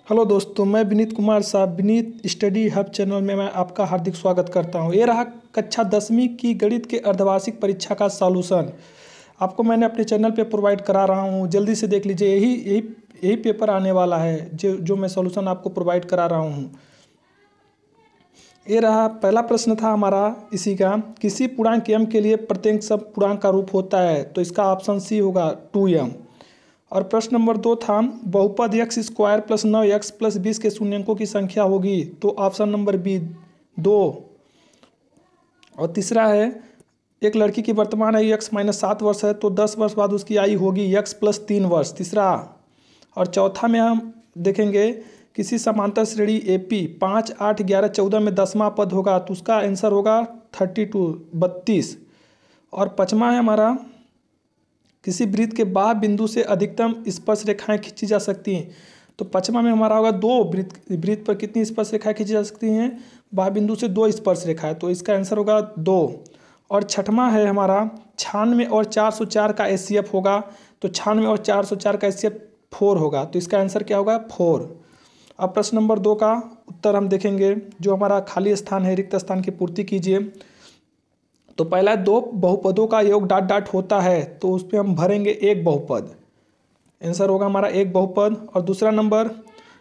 Hello दोस्तों, मैं विनीत कुमार साहब विनीत स्टडी हब चैनल में मैं आपका हार्दिक स्वागत करता हूं। ये रहा कक्षा 10वीं की गणित के अर्धवार्षिक परीक्षा का सॉल्यूशन आपको मैंने अपने चैनल पे प्रोवाइड करा रहा हूं। जल्दी से देख लीजिए, यही यही यही पेपर आने वाला है जो मैं सॉल्यूशन आपको प्रोवाइड करा रहा हूं। ये रहा पहला प्रश्न था हमारा इसी का, किसी पूर्णांक m के लिए प्रत्येक सब पूर्णांक का रूप होता है, तो इसका ऑप्शन सी होगा 2m। और प्रश्न नंबर 2 था, बहुपद x square plus 9x plus 20 के शून्यंकों की संख्या होगी, तो ऑप्शन नंबर बी 2। और तीसरा है, एक लड़की की वर्तमान आयु x माइनस 7 वर्ष है, तो 10 वर्ष बाद उसकी आयु होगी x प्लस 3 वर्ष, तीसरा। और चौथा में हम देखेंगे, किसी समांतर श्रेणी AP 5, 8, 11, 14 में 10वां पद होगा, तो उसका आंसर होगा 32। और पाँचवा है हमारा, किसी वृत्त के बाह्य बिंदु से अधिकतम स्पर्श रेखाएं खींची जा सकती हैं, तो पाँचवा में हमारा होगा 2। वृत्त पर कितनी स्पर्श रेखाएं खींची जा सकती हैं? बाह्य बिंदु से 2 स्पर्श रेखाएं, तो इसका आंसर होगा 2। और छठवां है हमारा, 96 और 404 का HCF होगा, तो 96 और 404 का HCF 4 होगा, तो इसका आंसर क्या होगा? 4। अब प्रश्न नंबर 2 का उत्तर हम देखेंगे, जो हमारा खाली स्थान है, रिक्त स्थान की पूर्ति कीजिए। तो पहला 2 बहुपदों का योग डॉट डॉट होता है, तो उस पर हम भरेंगे एक बहुपद, आंसर होगा हमारा एक बहुपद। और दूसरा नंबर,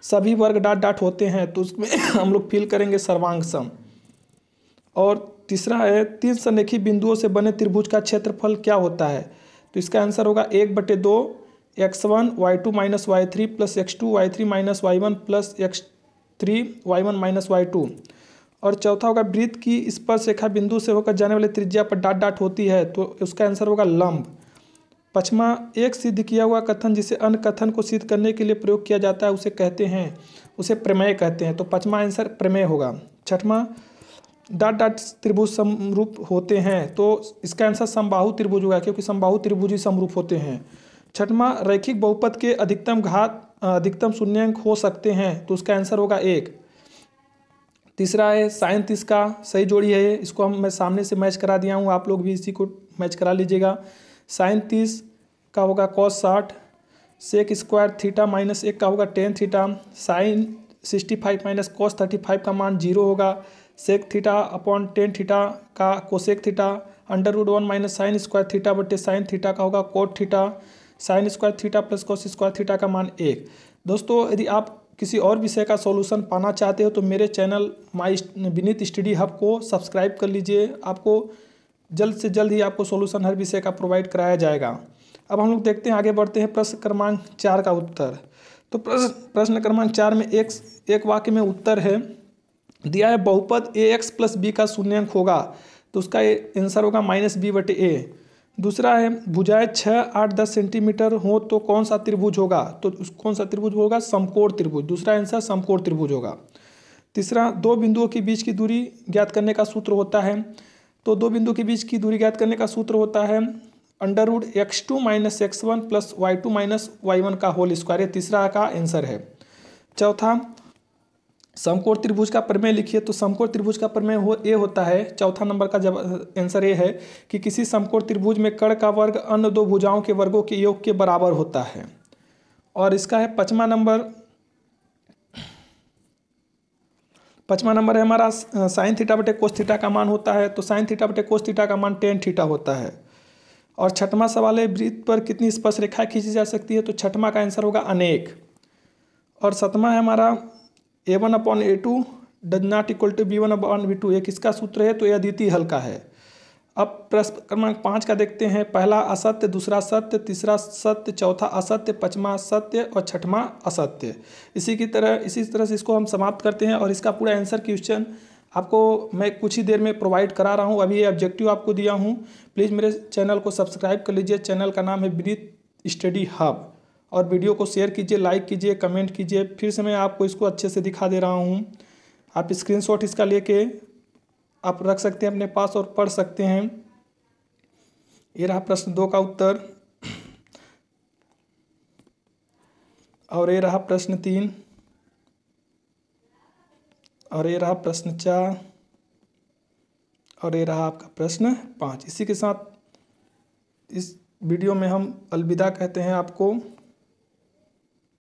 सभी वर्ग डॉट डॉट होते हैं, तो उसमें हम लोग फिल करेंगे सर्वांग सम। और तीसरा है, 3 संरेखी बिंदुओं से बने त्रिभुज का क्षेत्रफल क्या होता है, तो इसका आंसर होगा 1/2 x1 y2 minus y3 plus x2 y3 minus y1 plus x3 y1 minus y2। और चौथा होगा, वृत्त की स्पर्श रेखा बिंदु से होकर जाने वाली त्रिज्या पर डॉट डॉट होती है, तो उसका आंसर होगा लंब। पाँचवा, एक सिद्ध किया हुआ कथन जिसे अन्य कथन को सिद्ध करने के लिए प्रयोग किया जाता है, उसे प्रमेय कहते हैं, तो पाँचवा आंसर प्रमेय होगा। छठवां, डॉट डॉट त्रिभुज समरूप होते हैं, तो इसका आंसर समबाहु त्रिभुज होगा, क्योंकि समबाहु त्रिभुज ही समरूप होते हैं। छठवां, रैखिक बहुपद के अधिकतम शून्यंक हो सकते हैं, तो उसका आंसर होगा 1। तीसरा है, साइन 30 का सही जोड़ी है, इसको मैं सामने से मैच करा दिया हूँ, आप लोग भी इसी को मैच करा लीजिएगा। साइन 30 का होगा cos 60, sec square theta minus 1 का होगा tan theta, sine 65 minus cos 35 का मान 0 होगा, sec theta upon tan theta का cosec theta, √1 minus sine square theta बटे साइन थीटा का होगा cot theta, sine square theta plus cos square theta का मान 1। दोस्तों, यदि आप किसी और विषय का सॉल्यूशन पाना चाहते हो तो मेरे चैनल विनीत स्टडी हब को सब्सक्राइब कर लीजिए, आपको जल्द से जल्द ही आपको सॉल्यूशन हर विषय का प्रोवाइड कराया जाएगा। अब हम लोग देखते हैं, आगे बढ़ते हैं प्रश्न क्रमांक 4 का उत्तर। तो प्रश्न क्रमांक 4 में एक वाक्य में उत्तर है, दिया है बहुपद ax प्लस बी का शून्यंक होगा, तो उसका आंसर होगा -b/a। दूसरा है, भुजाएं 6, 8, 10 सेंटीमीटर हो तो कौन सा त्रिभुज होगा, तो कौन सा त्रिभुज होगा? समकोण त्रिभुज, दूसरा आंसर समकोण त्रिभुज होगा। तीसरा, 2 बिंदुओं के बीच की दूरी ज्ञात करने का सूत्र होता है, तो 2 बिंदुओं के बीच की दूरी ज्ञात करने का सूत्र होता है √x2 minus x1 plus y2 minus y1 का होल स्क्वायर, ये तीसरा का आंसर है। चौथा, समकोण त्रिभुज का प्रमेय लिखिए, तो समकोण त्रिभुज का प्रमेय ये होता है, चौथा नंबर का जब आंसर ये है कि किसी समकोण त्रिभुज में कर्ण का वर्ग अन्य 2 भुजाओं के वर्गों के योग के बराबर होता है। और इसका है पाँचवा नंबर है हमारा, साइन थीटा बटे कोस थीटा का मान होता है, तो साइन थीटा बटे कोस थीटा का मान टेन थीटा होता है। और छठवां सवाल है, वृत्त पर कितनी स्पर्श रेखाएं खींची जा सकती है, तो छठवां का आंसर होगा अनेक। और सातवां है हमारा, a1/a2 does not equal to b1/b2, एक इसका सूत्र है, तो यह अद्वितीय हल का है। अब प्रश्न क्रमांक 5 का देखते हैं, पहला असत्य, दूसरा सत्य, तीसरा सत्य, चौथा असत्य, पाँचवा सत्य और छठवां असत्य। इसी तरह से इसको हम समाप्त करते हैं। और इसका पूरा आंसर क्वेश्चन आपको मैं कुछ ही देर में प्रोवाइड करा रहा हूँ, अभी ये ऑब्जेक्टिव आपको दिया हूँ। प्लीज़ मेरे चैनल को सब्सक्राइब कर लीजिए, चैनल का नाम है विनीत स्टडी हब। और वीडियो को शेयर कीजिए, लाइक कीजिए, कमेंट कीजिए। फिर से मैं आपको इसको अच्छे से दिखा दे रहा हूँ, आप स्क्रीनशॉट इसका लेके आप रख सकते हैं अपने पास और पढ़ सकते हैं। ये रहा प्रश्न 2 का उत्तर, और ये रहा प्रश्न 3, और ये रहा प्रश्न 4, और ये रहा आपका प्रश्न 5। इसी के साथ इस वीडियो में हम अलविदा कहते हैं आपको।